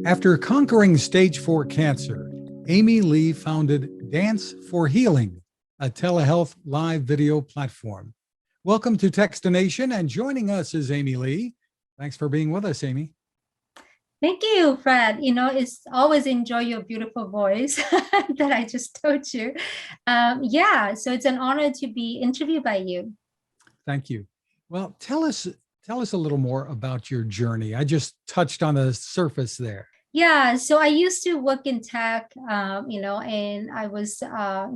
After conquering stage 4 cancer, Amy Lee founded Dance4Healing, a telehealth live video platform. Welcome to Techstination, and joining us is Amy Lee. Thanks for being with us, Amy. Thank you, Fred. It's always enjoy your beautiful voice that I just told you. So it's an honor to be interviewed by you. Thank you. Well, tell us a little more about your journey. I just touched on the surface there. Yeah, so I used to work in tech, and I was, at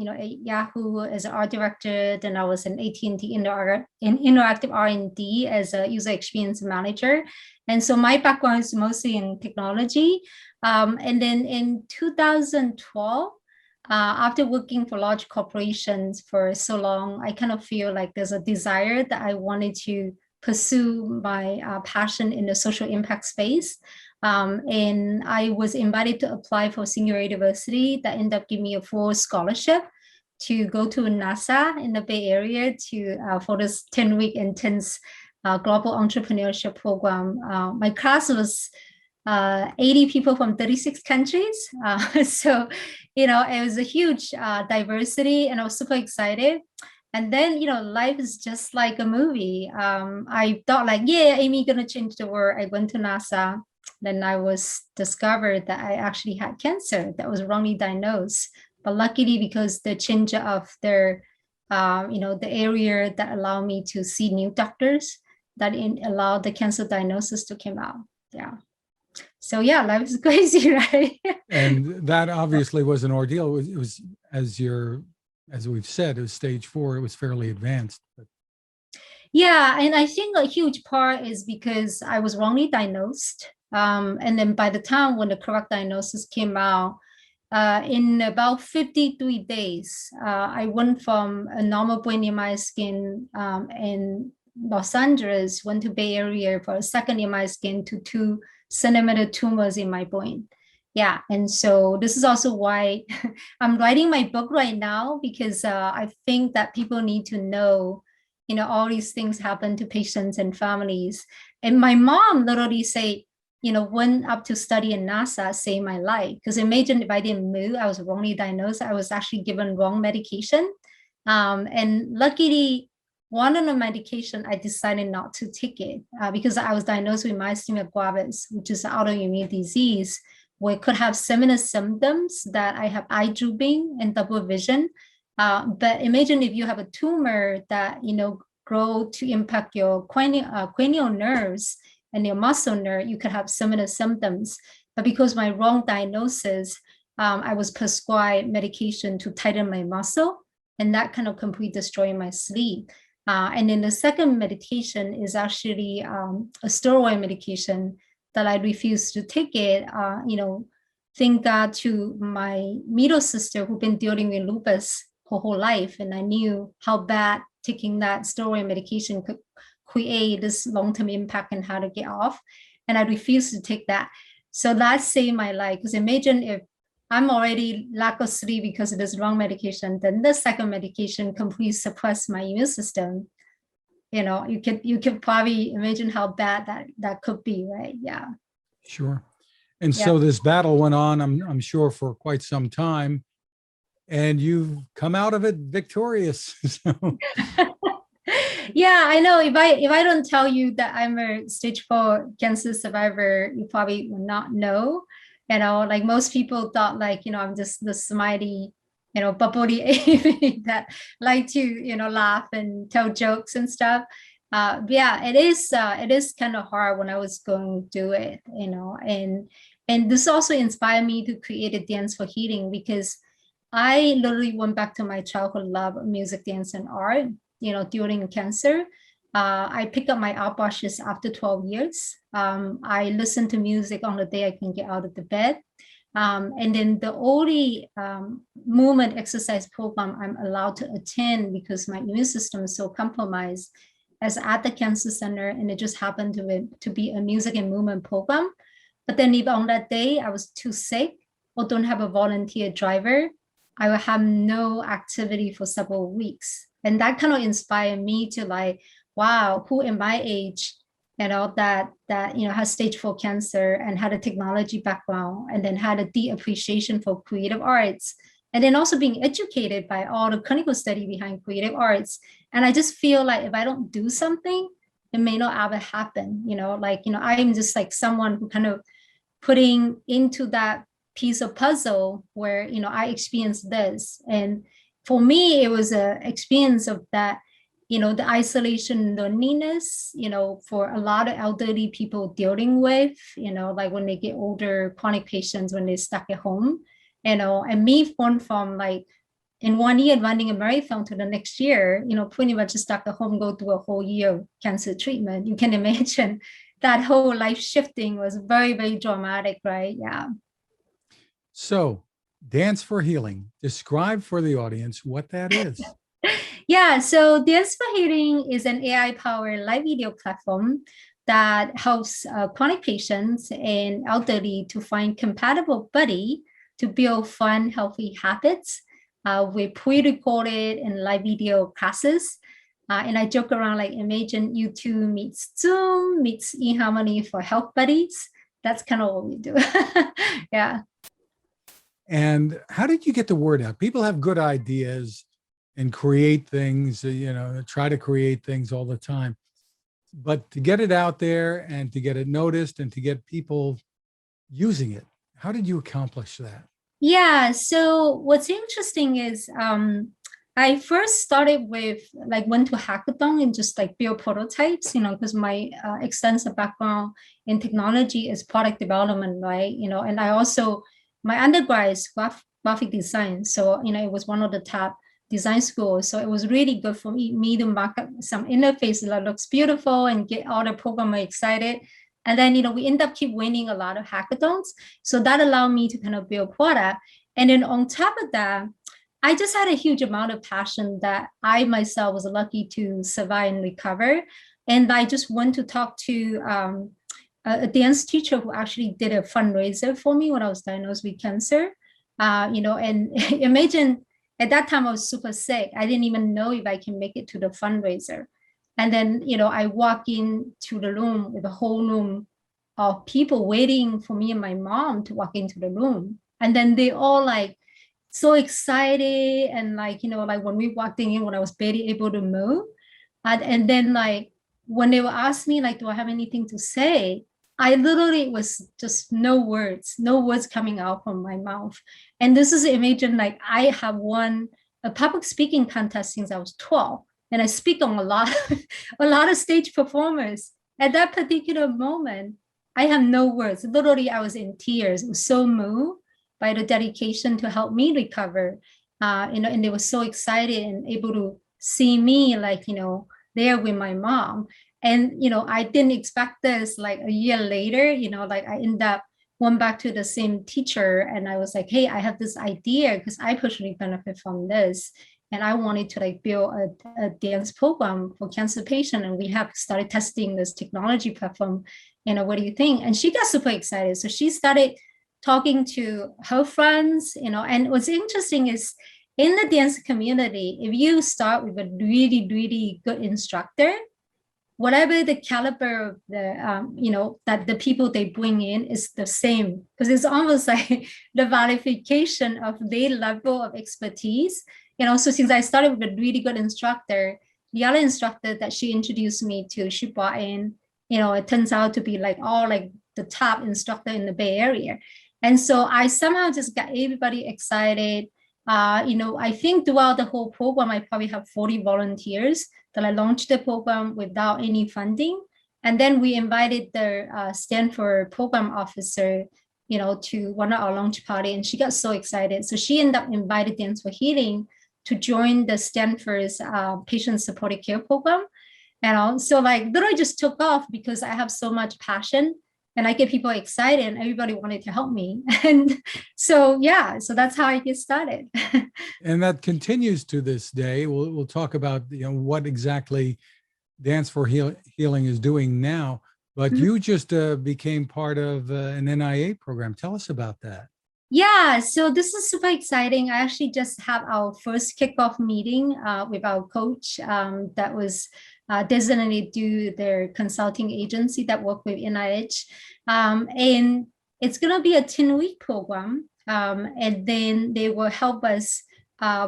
Yahoo as an art director. Then I was in AT&T in interactive R&D as a user experience manager. And so my background is mostly in technology. And then in 2012, after working for large corporations for so long, I kind of feel like there's a desire that I wanted to pursue my passion in the social impact space. And I was invited to apply for Senior University that ended up giving me a full scholarship to go to NASA in the Bay Area for this 10-week intense global entrepreneurship program. My class was 80 people from 36 countries. So, it was a huge diversity, and I was super excited. And then, life is just like a movie. I thought like, yeah, Amy gonna change the world. I went to NASA. Then I was discovered that I actually had cancer that was wrongly diagnosed. But luckily, because the change of their, the area that allowed me to see new doctors, that allowed the cancer diagnosis to come out. Yeah. So yeah, life is crazy, right? And that obviously was an ordeal. It was as we've said, it was stage 4. It was fairly advanced. But... Yeah, and I think a huge part is because I was wrongly diagnosed. And then by the time when the correct diagnosis came out, in about 53 days, I went from a normal brain EMI scan in Los Angeles, went to Bay Area for a second EMI scan to 2-centimeter tumors in my brain. Yeah, and so this is also why I'm writing my book right now, because I think that people need to know, all these things happen to patients and families. And my mom literally said, went up to study in NASA, saved my life. Because imagine if I didn't move, I was wrongly diagnosed. I was actually given wrong medication. And luckily, one of the medication, I decided not to take it because I was diagnosed with myasthenia gravis, which is an autoimmune disease, where it could have similar symptoms that I have eye drooping and double vision. But imagine if you have a tumor that, grow to impact your cranial nerves and your muscle nerve, you could have similar symptoms. But because my wrong diagnosis, I was prescribed medication to tighten my muscle, and that kind of completely destroyed my sleep. And then the second medication is actually a steroid medication that I refused to take it. Thank God to my middle sister who'd been dealing with lupus her whole life, and I knew how bad taking that steroid medication could create this long-term impact and how to get off. And I refused to take that. So that saved my life. Because imagine if I'm already lack of sleep because of this wrong medication, then the second medication completely suppress my immune system. You could probably imagine how bad that could be, right? Yeah. Sure. And so this battle went on, I'm sure, for quite some time, and you've come out of it victorious. So. Yeah, I know. If I don't tell you that I'm a stage 4 cancer survivor, you probably will not know. Like most people thought, like, I'm just the smiley, bubbly Amy that like to, laugh and tell jokes and stuff. Yeah, it is kind of hard when I was going to do it, and this also inspired me to create a Dance4Healing, because I literally went back to my childhood love of music, dance, and art. During cancer, I picked up my art brushes after 12 years. I listen to music on the day I can get out of the bed. And then the only movement exercise program I'm allowed to attend, because my immune system is so compromised, as at the cancer center, and it just happened to be a music and movement program. But then if on that day I was too sick or don't have a volunteer driver, I will have no activity for several weeks. And that kind of inspired me to like, wow, who in my age that has stage 4 cancer and had a technology background and then had a deep appreciation for creative arts. And then also being educated by all the clinical study behind creative arts. And I just feel like if I don't do something, it may not ever happen. I'm just like someone who kind of putting into that piece of puzzle where, I experienced this. And for me, it was an experience of that, the isolation, loneliness, for a lot of elderly people dealing with, like when they get older, chronic patients, when they're stuck at home, and me going from like in 1 year running a marathon to the next year, pretty much stuck at home, go through a whole year of cancer treatment. You can imagine that whole life shifting was very, very dramatic, right? Yeah. So, Dance for Healing, describe for the audience what that is. Yeah, so Dance4Healing is an AI-powered live video platform that helps chronic patients and elderly to find compatible buddy to build fun, healthy habits. We pre-recorded and live video classes. And I joke around like, imagine YouTube meets Zoom, meets eHarmony for health buddies. That's kind of what we do. Yeah. And how did you get the word out? People have good ideas and create things, try to create things all the time. But to get it out there and to get it noticed and to get people using it, how did you accomplish that? Yeah, so what's interesting is I first started with like went to hackathon and just like build prototypes, because my extensive background in technology is product development, right? And I also, my undergrad is graphic design. So, it was one of the top design schools. So it was really good for me to mark up some interface that looks beautiful and get all the programmers excited. And then, we end up keep winning a lot of hackathons. So that allowed me to kind of build product. And then on top of that, I just had a huge amount of passion that I myself was lucky to survive and recover. And I just went to talk to a dance teacher who actually did a fundraiser for me when I was diagnosed with cancer. And imagine at that time I was super sick. I didn't even know if I can make it to the fundraiser. And then, I walk into the room with a whole room of people waiting for me and my mom to walk into the room. And then they all like so excited. And like, like when we walked in, when I was barely able to move. And then like, when they were asking me, like, do I have anything to say? I literally was just no words coming out from my mouth. And this is imagine like I have won a public speaking contest since I was 12. And I speak on a lot of stage performers. At that particular moment, I have no words. Literally, I was in tears. I was so moved by the dedication to help me recover. And they were so excited and able to see me like, there with my mom. And, I didn't expect this like a year later, like I end up went back to the same teacher and I was like, hey, I have this idea because I personally benefit from this. And I wanted to like build a dance program for cancer patient. And we have started testing this technology platform. What do you think? And she got super excited. So she started talking to her friends, and what's interesting is in the dance community, if you start with a really, really good instructor, whatever the caliber of the, that the people they bring in is the same, because it's almost like the verification of their level of expertise. So since I started with a really good instructor, the other instructor that she introduced me to, she brought in, it turns out to be like all like the top instructor in the Bay Area. And so I somehow just got everybody excited. I think throughout the whole program, I probably have 40 volunteers that I launched the program without any funding. And then we invited the Stanford program officer, to one of our launch party, and she got so excited. So she ended up invited Dance4Healing to join the Stanford's patient supported care program. And so like literally just took off because I have so much passion and I get people excited and everybody wanted to help me. And so, yeah, so that's how I get started. And that continues to this day. We'll talk about, what exactly Dance4Healing is doing now, but you just became part of an NIA program. Tell us about that. Yeah, so this is super exciting. I actually just have our first kickoff meeting with our coach that was designated to their consulting agency that work with NIH. And it's going to be a 10-week program. And then they will help us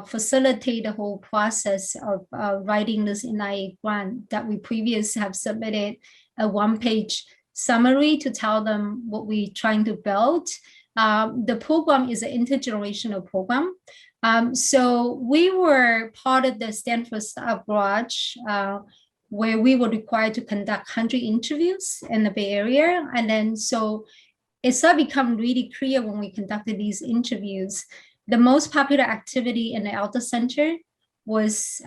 facilitate the whole process of writing this NIH grant that we previously have submitted a one-page summary to tell them what we're trying to build. The program is an intergenerational program. So we were part of the Stanford Startup Garage, where we were required to conduct 100 interviews in the Bay Area. And then so it started become really clear when we conducted these interviews. The most popular activity in the Elder Center was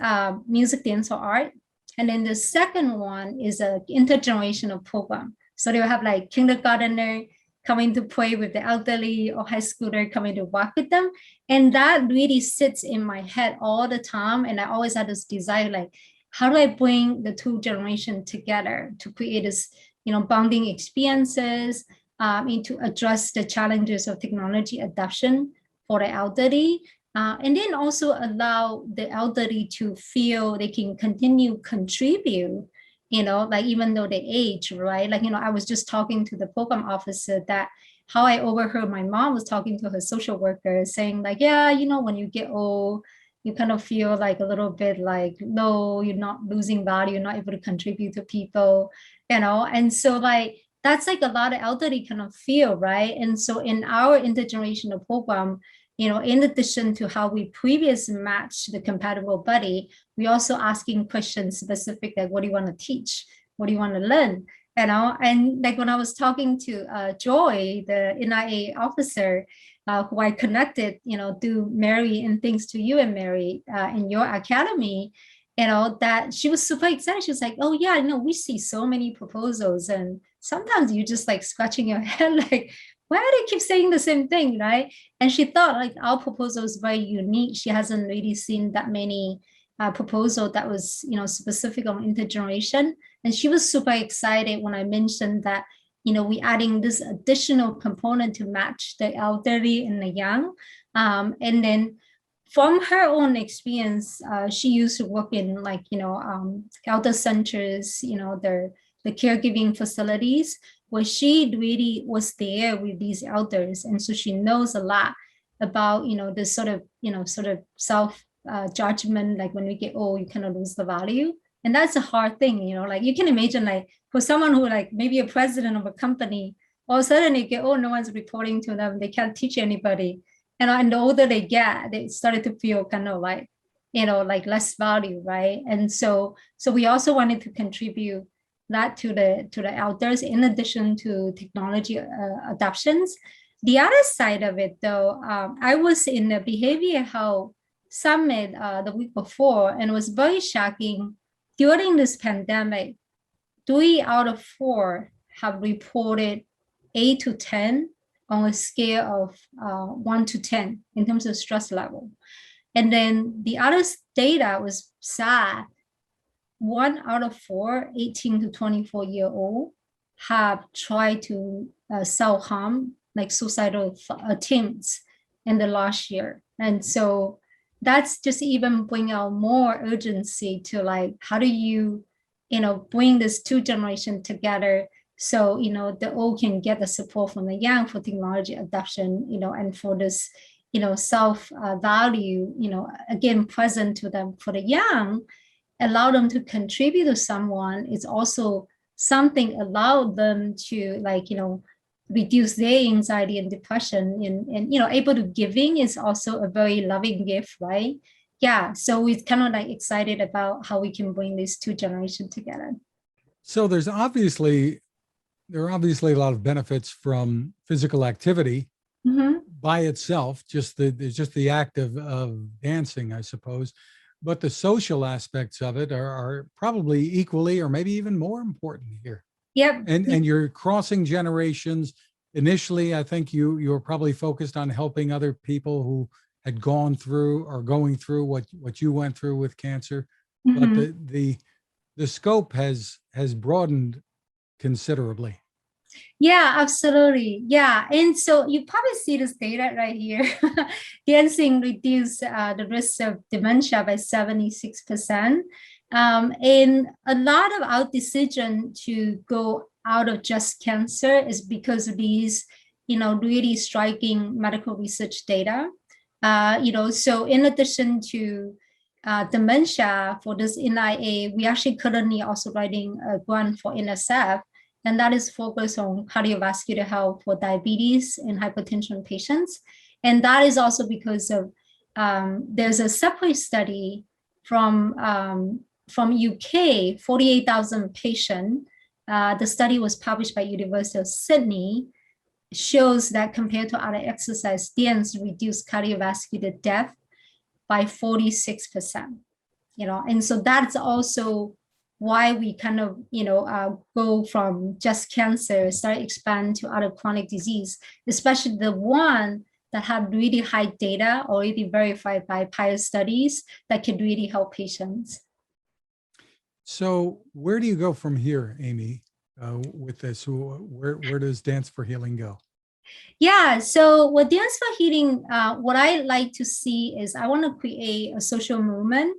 music, dance, or art. And then the second one is an intergenerational program. So they'll have like kindergartner coming to play with the elderly or high schooler coming to work with them. And that really sits in my head all the time. And I always had this desire, like, how do I bring the two generations together to create this, bonding experiences, to address the challenges of technology adoption for the elderly, and then also allow the elderly to feel they can continue contribute, like even though they age, right? Like, I was just talking to the program officer that how I overheard my mom was talking to her social worker saying like, yeah, when you get old, you kind of feel like a little bit like, no, you're not losing value, you're not able to contribute to people, and so like, that's like a lot of elderly kind of feel, right? And so in our intergenerational program, in addition to how we previously matched the compatible buddy, we also asking questions specific, like, what do you want to teach? What do you want to learn? And like when I was talking to Joy, the NIA officer, who I connected, through Mary, and thanks to you and Mary in your academy, that she was super excited. She was like, oh yeah, we see so many proposals, and sometimes you just like scratching your head, like, why do they keep saying the same thing, right? And she thought like our proposal is very unique. She hasn't really seen that many proposal that was, specific on intergeneration. And she was super excited when I mentioned that, we adding this additional component to match the elderly and the young. And then from her own experience, she used to work in like, elder centers, the caregiving facilities, where she really was there with these elders. And so she knows a lot about, this sort of self judgment, like when we get old, you kind of lose the value. And that's a hard thing, like you can imagine, like for someone who like maybe a president of a company, all of a sudden they get, oh, no one's reporting to them, they can't teach anybody. And the older they get, they started to feel kind of like, like less value, right? And so we also wanted to contribute that to the elders, in addition to technology adoptions. The other side of it, though, I was in the behavioral health summit the week before, and it was very shocking. During this pandemic, 3 out of 4 have reported 8 to 10 on a scale of 1 to 10 in terms of stress level. And then the other data was sad. 1 out of 4 18 to 24-year-old have tried to self-harm, like suicidal attempts in the last year. And so that's just even bring out more urgency to like, how do you, bring this two generation together so, the old can get the support from the young for technology adoption, and for this, self value, again, present to them for the young, allow them to contribute to someone. It's also something allow them to like, reduce their anxiety and depression, and able to giving is also a very loving gift, right? Yeah, so we're kind of like excited about how we can bring these two generations together. So there are obviously a lot of benefits from physical activity by itself, just the act of dancing, I suppose. But the social aspects of it are probably equally or maybe even more important here. Yep. And you're crossing generations. Initially, I think you were probably focused on helping other people who had gone through or going through what you went through with cancer. But the scope has broadened considerably. Yeah, absolutely. Yeah. And so you probably see this data right here. Dancing reduced the risk of dementia by 76%. And a lot of our decision to go out of just cancer is because of these, really striking medical research data. So in addition to dementia for this NIA, we actually currently also writing a grant for NSF, and that is focused on cardiovascular health for diabetes and hypertension patients. And that is also because of there's a separate study from UK, 48,000 patients. The study was published by University of Sydney, shows that compared to other exercise, dance reduce cardiovascular death by 46%. And so that's also why we kind of, go from just cancer, start expand to other chronic disease, especially the one that have really high data already verified by prior studies that could really help patients. So where do you go from here, Amy, with this? Where does Dance4Healing go? Yeah, so with Dance4Healing, what I like to see is I want to create a social movement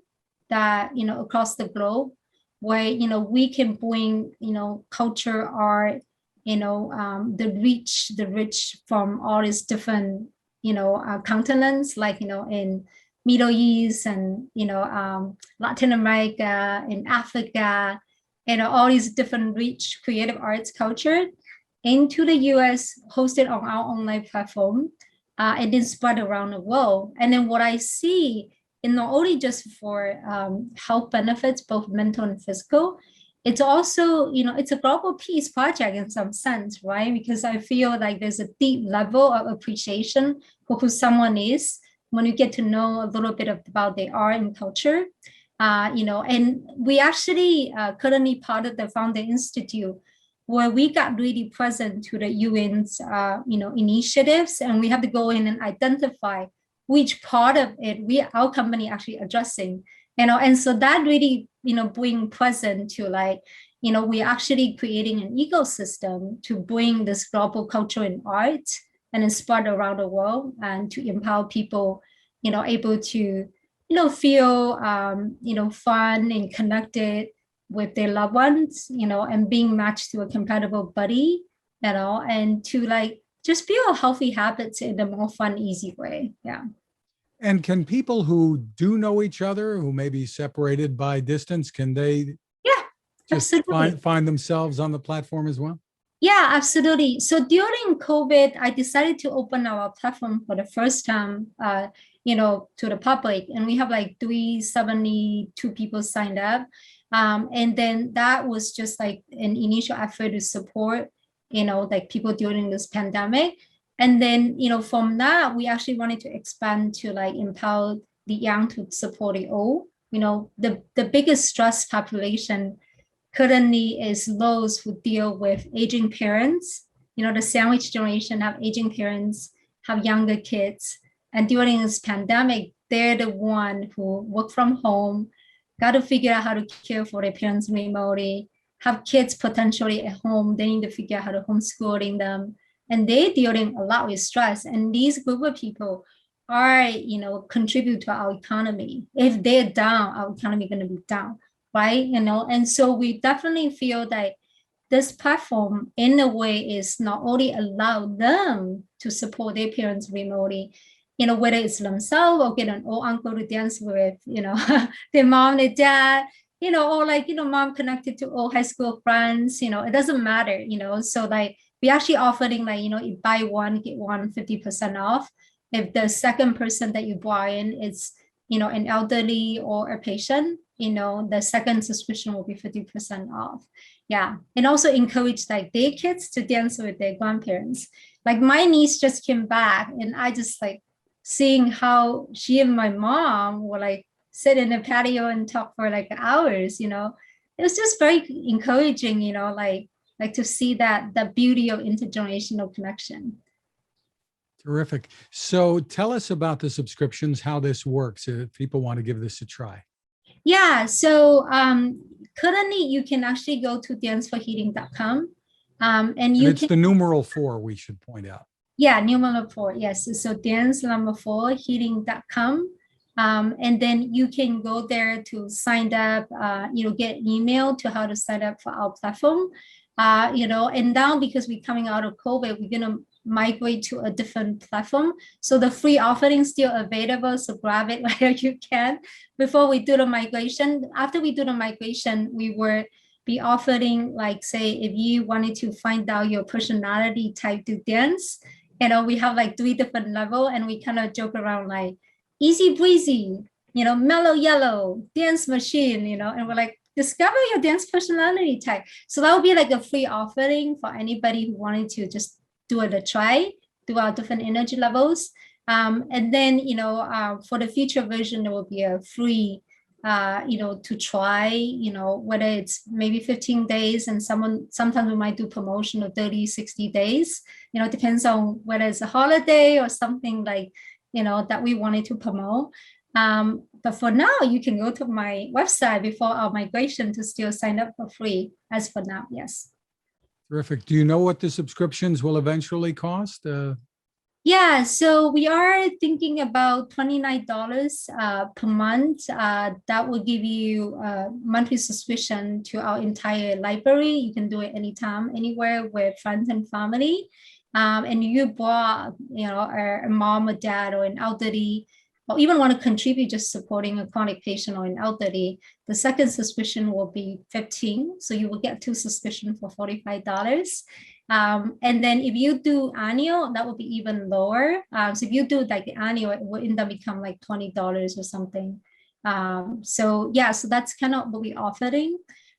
that, across the globe where, we can bring, culture, art, the rich from all these different, continents, like, in Middle East and, Latin America and Africa, all these different rich creative arts culture into the US, hosted on our online platform, and then spread around the world. And then what I see, and not only just for health benefits, both mental and physical, it's also, it's a global peace project in some sense, right? Because I feel like there's a deep level of appreciation for who someone is when you get to know a little bit about their art and culture. And we actually currently part of the Founder Institute, where we got really present to the UN's, initiatives, and we have to go in and identify which part of it our company actually addressing, and so that really, bring present to like, we're actually creating an ecosystem to bring this global culture and art and then spread around the world and to empower people, able to, feel, fun and connected with their loved ones, and being matched to a compatible buddy, and to like just build healthy habits in a more fun, easy way. Yeah. And can people who do know each other, who may be separated by distance, can they just find themselves on the platform as well? Yeah, absolutely. So during COVID, I decided to open our platform for the first time, to the public, and we have like 372 people signed up. And then that was just like an initial effort to support, like people during this pandemic. And then, from that, we actually wanted to expand to like empower the young to support the old. The biggest stress population currently is those who deal with aging parents. The sandwich generation have aging parents, have younger kids. And during this pandemic, they're the one who work from home, got to figure out how to care for their parents remotely, have kids potentially at home. They need to figure out how to homeschooling them. And they're dealing a lot with stress. And these group of people are, contribute to our economy. If they're down, our economy is going to be down, right? And so we definitely feel that this platform in a way is not only allow them to support their parents remotely, whether it's themselves or get an old uncle to dance with, their mom, their dad, or like, mom connected to old high school friends, it doesn't matter, so like we actually offering like, you buy one, get one 50% off. If the second person that you buy in is, an elderly or a patient, the second subscription will be 50% off. Yeah. And also encourage like their kids to dance with their grandparents. Like my niece just came back and I just like seeing how she and my mom will like sit in the patio and talk for like hours, it was just very encouraging, like to see that the beauty of intergenerational connection. Terrific. So tell us about the subscriptions, how this works, if people want to give this a try. Yeah, so currently you can actually go to dance4healing.com. And it's the numeral 4, we should point out. Yeah, numeral 4, yes. So dance4healing.com. And then you can go there to sign up, get an email to how to sign up for our platform. And now because we're coming out of COVID, we're gonna migrate to a different platform. So the free offering is still available, so grab it where you can before we do the migration. After we do the migration, we will be offering, like, say, if you wanted to find out your personality type to dance, we have like 3 different levels, and we kind of joke around like easy breezy, mellow yellow, dance machine, and we're like, discover your dance personality type. So that would be like a free offering for anybody who wanted to just do a try, do our different energy levels. And then, for the future version, there will be a free, to try, whether it's maybe 15 days, and sometimes we might do promotion of 30, 60 days, depends on whether it's a holiday or something like, that we wanted to promote. But for now, you can go to my website before our migration to still sign up for free, as for now, yes. Terrific. Do you know what the subscriptions will eventually cost? Yeah, so we are thinking about $29 per month. That will give you a monthly subscription to our entire library. You can do it anytime, anywhere with friends and family. And you brought, a mom or dad or an elderly, or even want to contribute just supporting a chronic patient or an elderly, the second subscription will be $15. So you will get 2 subscriptions for $45. And then if you do annual, that will be even lower. So if you do like the annual, it will end up become like $20 or something. So that's kind of what we're offering.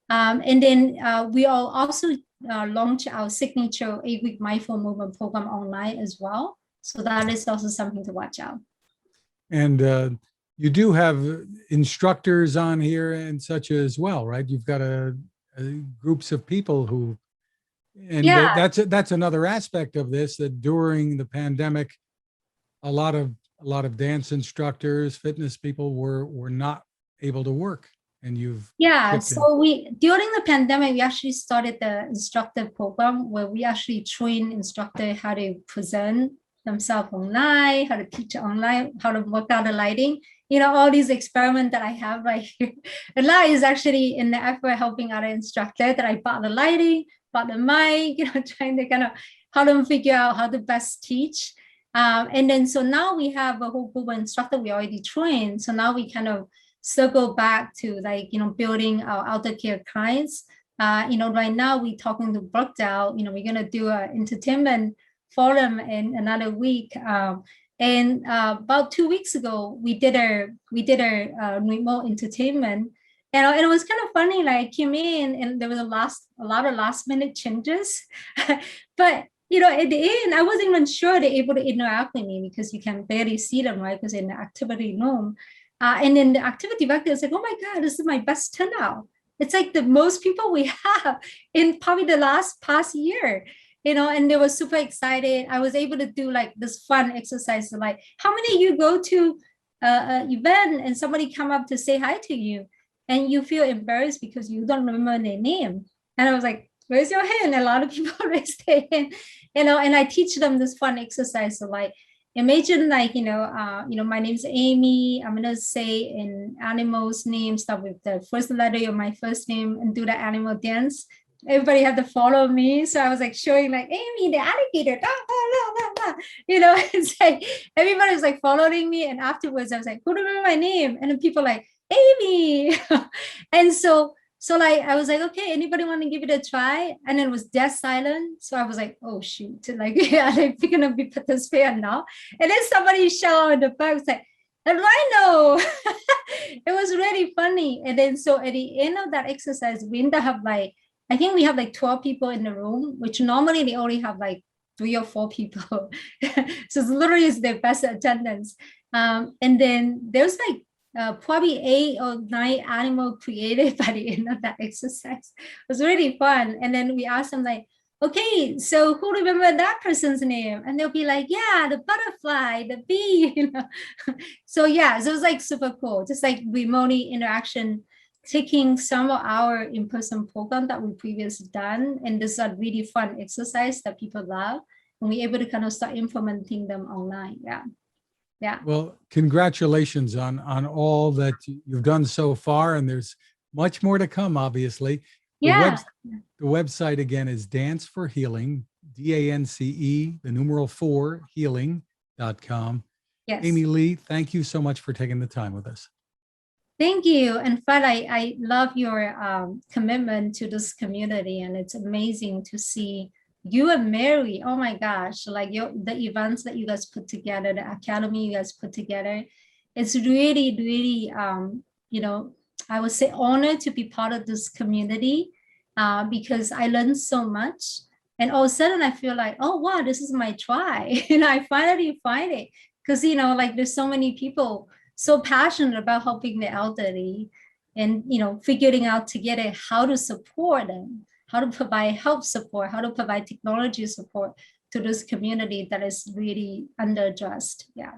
And then we will also launch our signature 8-week mindful movement program online as well. So that is also something to watch out. And you do have instructors on here and such as well, right? You've got groups of people who, and that's another aspect of this, that during the pandemic, a lot of dance instructors, fitness people were not able to work, and you've so during the pandemic, we actually started the instructor program where we actually train instructors how to present themselves online, how to teach online, how to work out the lighting, all these experiments that I have right here. And that is actually in the effort helping other instructors that I bought the lighting, bought the mic, trying to kind of help them figure out how to best teach. And then, so now we have a whole group of instructors we already trained. So now we kind of circle back to like, building our elder care clients. Right now we're talking to Brookdale, we're going to do an entertainment forum in another week. And about 2 weeks ago, we did a remote entertainment. And it was kind of funny, like I came in and there was a lot of last minute changes. But, at the end, I wasn't even sure they're able to interact with me because you can barely see them, right? Because in the activity room. And then the activity director was like, oh my God, this is my best turnout. It's like the most people we have in probably the past year. And they were super excited. I was able to do like this fun exercise. Like, how many of you go to an event and somebody come up to say hi to you and you feel embarrassed because you don't remember their name? And I was like, raise your hand. A lot of people raise their hand, and I teach them this fun exercise. So like, imagine like, my name's Amy. I'm going to say an animal's name, start with the first letter of my first name and do the animal dance. Everybody had to follow me. So I was like showing like, Amy, the alligator, it's like, everybody was like following me. And afterwards I was like, who remember my name? And then people like, Amy. And so like, I was like, okay, anybody want to give it a try? And then it was dead silent. So I was like, oh shoot, like, yeah, they're going to be participating now. And then somebody shouted in the back, was like, a rhino. It was really funny. And then so at the end of that exercise, we ended up like, I think we have like 12 people in the room, which normally they only have like 3 or 4 people. So it's literally their best attendance. And then there's like probably 8 or 9 animals created by the end of that exercise. It was really fun. And then we asked them like, okay, so who remember that person's name? And they'll be like, yeah, the butterfly, the bee, So yeah, so it was like super cool. Just like remotely interaction, taking some of our in-person program that we previously done, and this is a really fun exercise that people love, and we're able to kind of start implementing them online. Yeah. Yeah. Well, congratulations on all that you've done so far, and there's much more to come, obviously. The web Yeah. the website again is Dance for Healing, DANCE, the numeral 4, healing.com. Yes. Amy Lee, thank you so much for taking the time with us. Thank you. In fact, I love your commitment to this community, and it's amazing to see you and Mary. Oh my gosh, like the events that you guys put together, the academy you guys put together. It's really, really, you know, I would say honored to be part of this community because I learned so much. And all of a sudden I feel like, oh, wow, this is my tribe. And I finally find it because, you know, like there's so many people so passionate about helping the elderly and, you know, figuring out together how to support them, how to provide help support, how to provide technology support to this community that is really underaddressed. Yeah.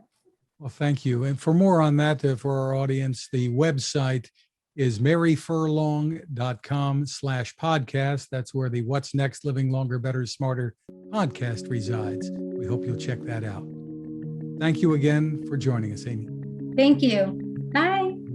Well, thank you. And for more on that, for our audience, the website is maryfurlong.com/podcast. That's where the What's Next Living Longer, Better, Smarter podcast resides. We hope you'll check that out. Thank you again for joining us, Amy. Thank you. Bye.